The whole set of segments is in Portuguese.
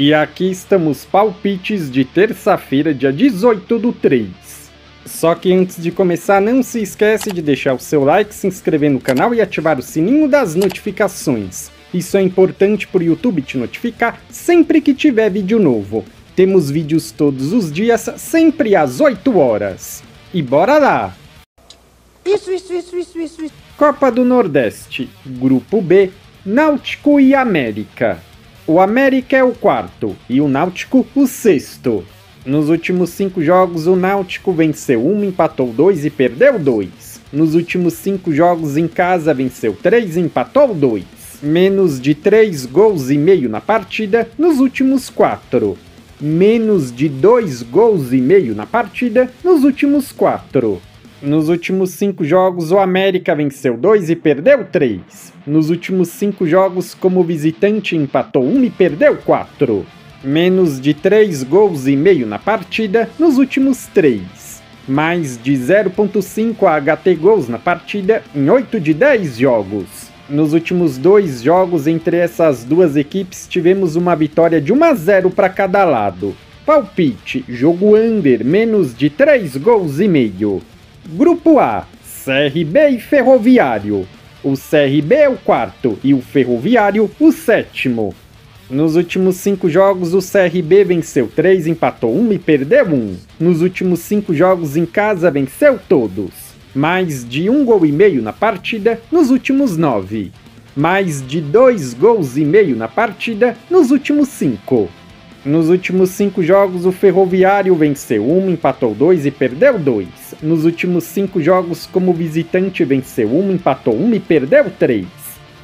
E aqui estamos palpites de terça-feira, dia 18/3. Só que antes de começar, não se esquece de deixar o seu like, se inscrever no canal e ativar o sininho das notificações. Isso é importante para o YouTube te notificar sempre que tiver vídeo novo. Temos vídeos todos os dias, sempre às 8 horas. E bora lá! Isso. Copa do Nordeste, Grupo B, Náutico e América. O América é o quarto e o Náutico o sexto. Nos últimos 5 jogos, o Náutico venceu 1, empatou 2 e perdeu 2. Nos últimos 5 jogos em casa, venceu 3 e empatou 2. Menos de 3 gols e meio na partida nos últimos 4. Menos de 2 gols e meio na partida nos últimos 4. Nos últimos 5 jogos, o América venceu 2 e perdeu 3. Nos últimos 5 jogos, como visitante, empatou 1 e perdeu 4. Menos de 3 gols e meio na partida nos últimos 3. Mais de 0.5 HT gols na partida em 8 de 10 jogos. Nos últimos 2 jogos entre essas duas equipes, tivemos uma vitória de 1-0 para cada lado. Palpite, jogo under, menos de 3 gols e meio. Grupo A, CRB e Ferroviário. O CRB é o quarto e o Ferroviário o sétimo. Nos últimos 5 jogos, o CRB venceu 3, empatou 1 e perdeu 1. Nos últimos 5 jogos em casa, venceu todos. Mais de 1 gol e meio na partida nos últimos 9. Mais de 2 gols e meio na partida nos últimos 5. Nos últimos 5 jogos, o Ferroviário venceu 1, empatou 2 e perdeu 2. Nos últimos 5 jogos, como visitante, venceu 1, empatou 1 e perdeu 3.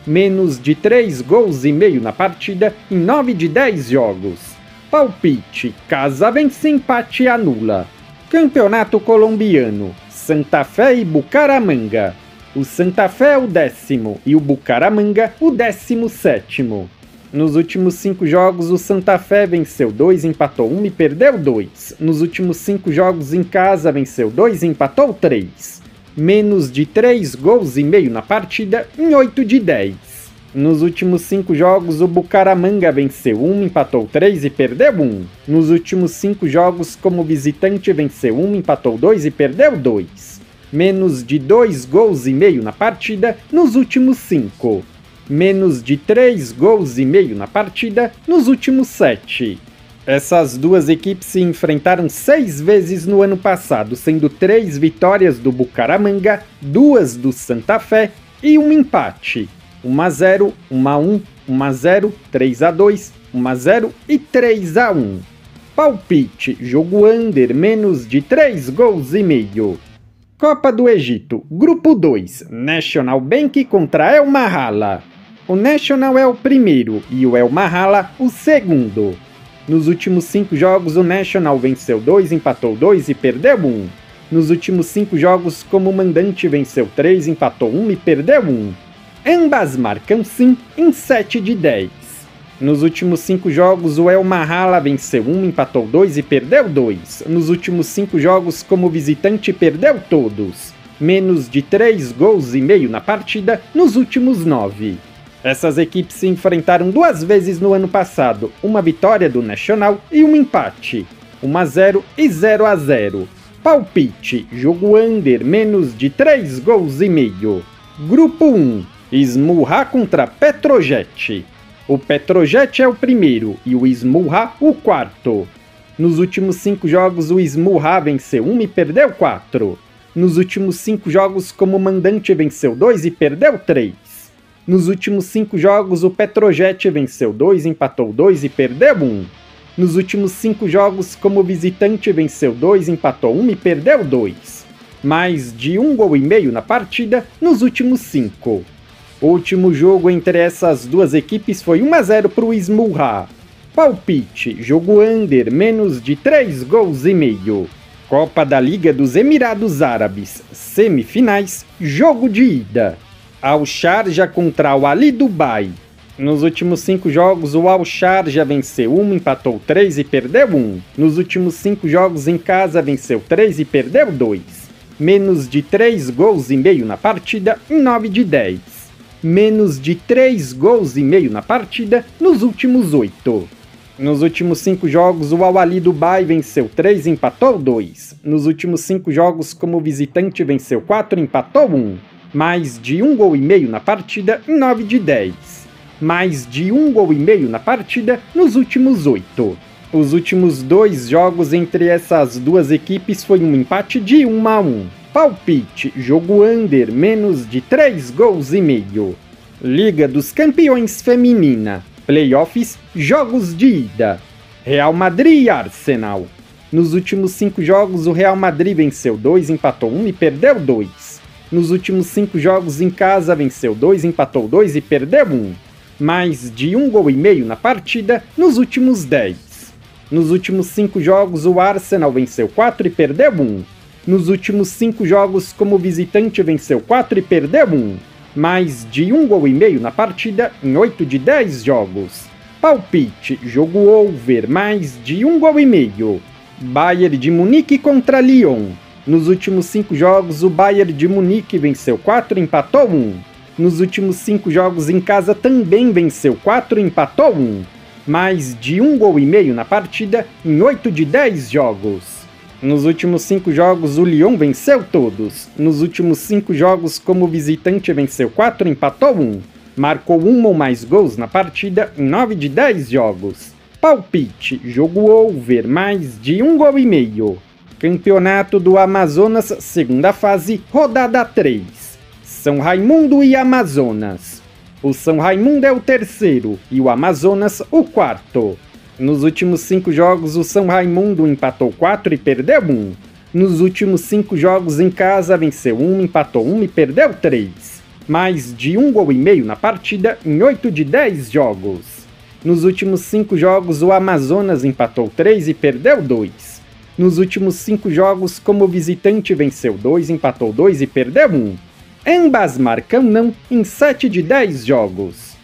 Menos de 3 gols e meio na partida em 9 de 10 jogos. Palpite, casa vence, empate anula. Campeonato colombiano, Santa Fé e Bucaramanga. O Santa Fé é o 10º e o Bucaramanga o 17º. Nos últimos 5 jogos, o Santa Fé venceu 2, empatou 1 e perdeu 2. Nos últimos 5 jogos em casa, venceu 2 e empatou 3. Menos de 3 gols e meio na partida em 8 de 10. Nos últimos 5 jogos, o Bucaramanga venceu 1, empatou 3 e perdeu 1. Nos últimos 5 jogos, como visitante, venceu 1, empatou 2 e perdeu 2. Menos de 2 gols e meio na partida nos últimos 5. Menos de 3 gols e meio na partida nos últimos 7. Essas duas equipes se enfrentaram 6 vezes no ano passado, sendo 3 vitórias do Bucaramanga, 2 do Santa Fé e um empate. 1-0, 1-1, 1-0, 3-2, 1-0 e 3-1. Palpite, jogo under, menos de 3 gols e meio. Copa do Egito, Grupo 2, National Bank contra El Mahala. O National é o primeiro e o El Mahala o segundo. Nos últimos 5 jogos, o National venceu 2, empatou 2 e perdeu 1. Nos últimos 5 jogos, como mandante, venceu 3, empatou 1 e perdeu 1. Ambas marcam sim em 7 de 10. Nos últimos 5 jogos, o El Mahala venceu 1, empatou 2 e perdeu 2. Nos últimos 5 jogos, como visitante, perdeu todos. Menos de 3 gols e meio na partida nos últimos 9. Essas equipes se enfrentaram 2 vezes no ano passado, uma vitória do Nacional e um empate, 1-0 e 0-0. Palpite, jogo under, menos de 3 gols e meio. Grupo 1, Smurra contra Petrojet. O Petrojet é o primeiro e o Smurra o quarto. Nos últimos 5 jogos, o Smurra venceu 1 e perdeu 4. Nos últimos 5 jogos, como mandante, venceu 2 e perdeu 3. Nos últimos 5 jogos, o Petrojet venceu 2, empatou 2 e perdeu 1. Nos últimos 5 jogos, como visitante, venceu 2, empatou 1 e perdeu 2. Mais de 1 gol e meio na partida nos últimos 5. O último jogo entre essas duas equipes foi 1-0 para o Smurra. Palpite, jogo under, menos de 3 gols e meio. Copa da Liga dos Emirados Árabes, semifinais, jogo de ida. Al Sharjah contra o Ali Dubai. Nos últimos 5 jogos, o Al Sharjah venceu 1, empatou 3 e perdeu 1. Nos últimos 5 jogos em casa, venceu 3 e perdeu 2. Menos de 3 gols e meio na partida em 9 de 10. Menos de 3 gols e meio na partida nos últimos 8. Nos últimos 5 jogos, o Al-Ahly Dubai venceu 3 e empatou 2. Nos últimos 5 jogos, como visitante, venceu 4 e empatou 1. Mais de 1 gol e meio na partida em 9 de 10. Mais de 1 gol e meio na partida nos últimos 8. Os últimos 2 jogos entre essas duas equipes foi um empate de 1 a 1. Palpite, jogo under, menos de 3 gols e meio. Liga dos Campeões Feminina. Playoffs, jogos de ida. Real Madrid e Arsenal. Nos últimos 5 jogos, o Real Madrid venceu 2, empatou 1 e perdeu 2. Nos últimos 5 jogos em casa, venceu 2, empatou 2 e perdeu 1. Mais de 1 gol e meio na partida nos últimos 10. Nos últimos 5 jogos, o Arsenal venceu 4 e perdeu 1. Nos últimos 5 jogos, como visitante, venceu 4 e perdeu 1. Mais de 1 gol e meio na partida em 8 de 10 jogos. Palpite, jogo over, mais de 1 gol e meio. Bayern de Munique contra Lyon. Nos últimos 5 jogos, o Bayern de Munique venceu 4 e empatou 1. Nos últimos 5 jogos em casa também venceu 4 e empatou 1. Mais de 1 gol e meio na partida em 8 de 10 jogos. Nos últimos 5 jogos, o Lyon venceu todos. Nos últimos 5 jogos, como visitante, venceu 4 e empatou 1. Marcou 1 ou mais gols na partida em 9 de 10 jogos. Palpite, jogo over, mais de 1 gol e meio. Campeonato do Amazonas, segunda fase, rodada 3. São Raimundo e Amazonas. O São Raimundo é o terceiro e o Amazonas o quarto. Nos últimos 5 jogos, o São Raimundo empatou 4 e perdeu 1. Nos últimos 5 jogos em casa, venceu 1, empatou 1 e perdeu 3. Mais de 1 gol e meio na partida em 8 de 10 jogos. Nos últimos 5 jogos, o Amazonas empatou 3 e perdeu 2. Nos últimos 5 jogos, como visitante, venceu 2, empatou 2 e perdeu 1. Ambas marcam não em 7 de 10 jogos.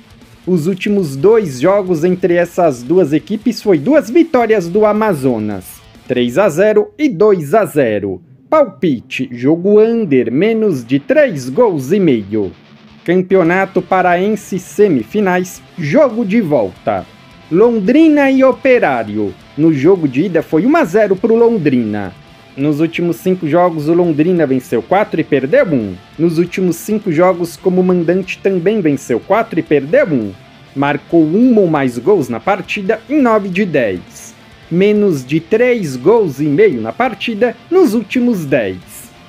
Os últimos 2 jogos entre essas duas equipes foi 2 vitórias do Amazonas, 3 a 0 e 2 a 0. Palpite, jogo under, menos de 3 gols e meio. Campeonato Paraense semifinais, jogo de volta. Londrina e Operário. No jogo de ida foi 1 a 0 para o Londrina. Nos últimos 5 jogos, o Londrina venceu 4 e perdeu 1. Nos últimos 5 jogos, como mandante, também venceu 4 e perdeu 1. Marcou 1 ou mais gols na partida em 9 de 10. Menos de 3 gols e meio na partida nos últimos 10.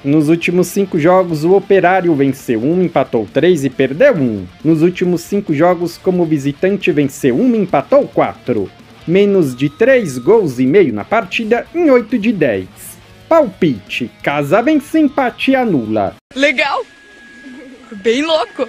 Nos últimos 5 jogos, o Operário venceu 1, empatou 3 e perdeu 1. Nos últimos 5 jogos, como visitante, venceu 1 e empatou 4. Menos de 3 gols e meio na partida em 8 de 10. Palpite, casa vence, empate anula. Legal! Bem louco!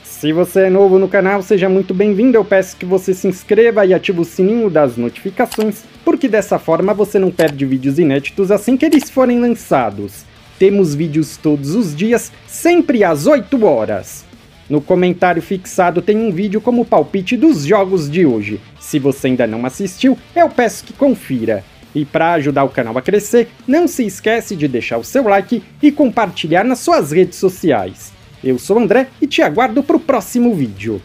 Se você é novo no canal, seja muito bem-vindo. Eu peço que você se inscreva e ative o sininho das notificações, porque dessa forma você não perde vídeos inéditos assim que eles forem lançados. Temos vídeos todos os dias, sempre às 8 horas. No comentário fixado tem um vídeo como palpite dos jogos de hoje. Se você ainda não assistiu, eu peço que confira. E para ajudar o canal a crescer, não se esquece de deixar o seu like e compartilhar nas suas redes sociais. Eu sou o André e te aguardo para o próximo vídeo.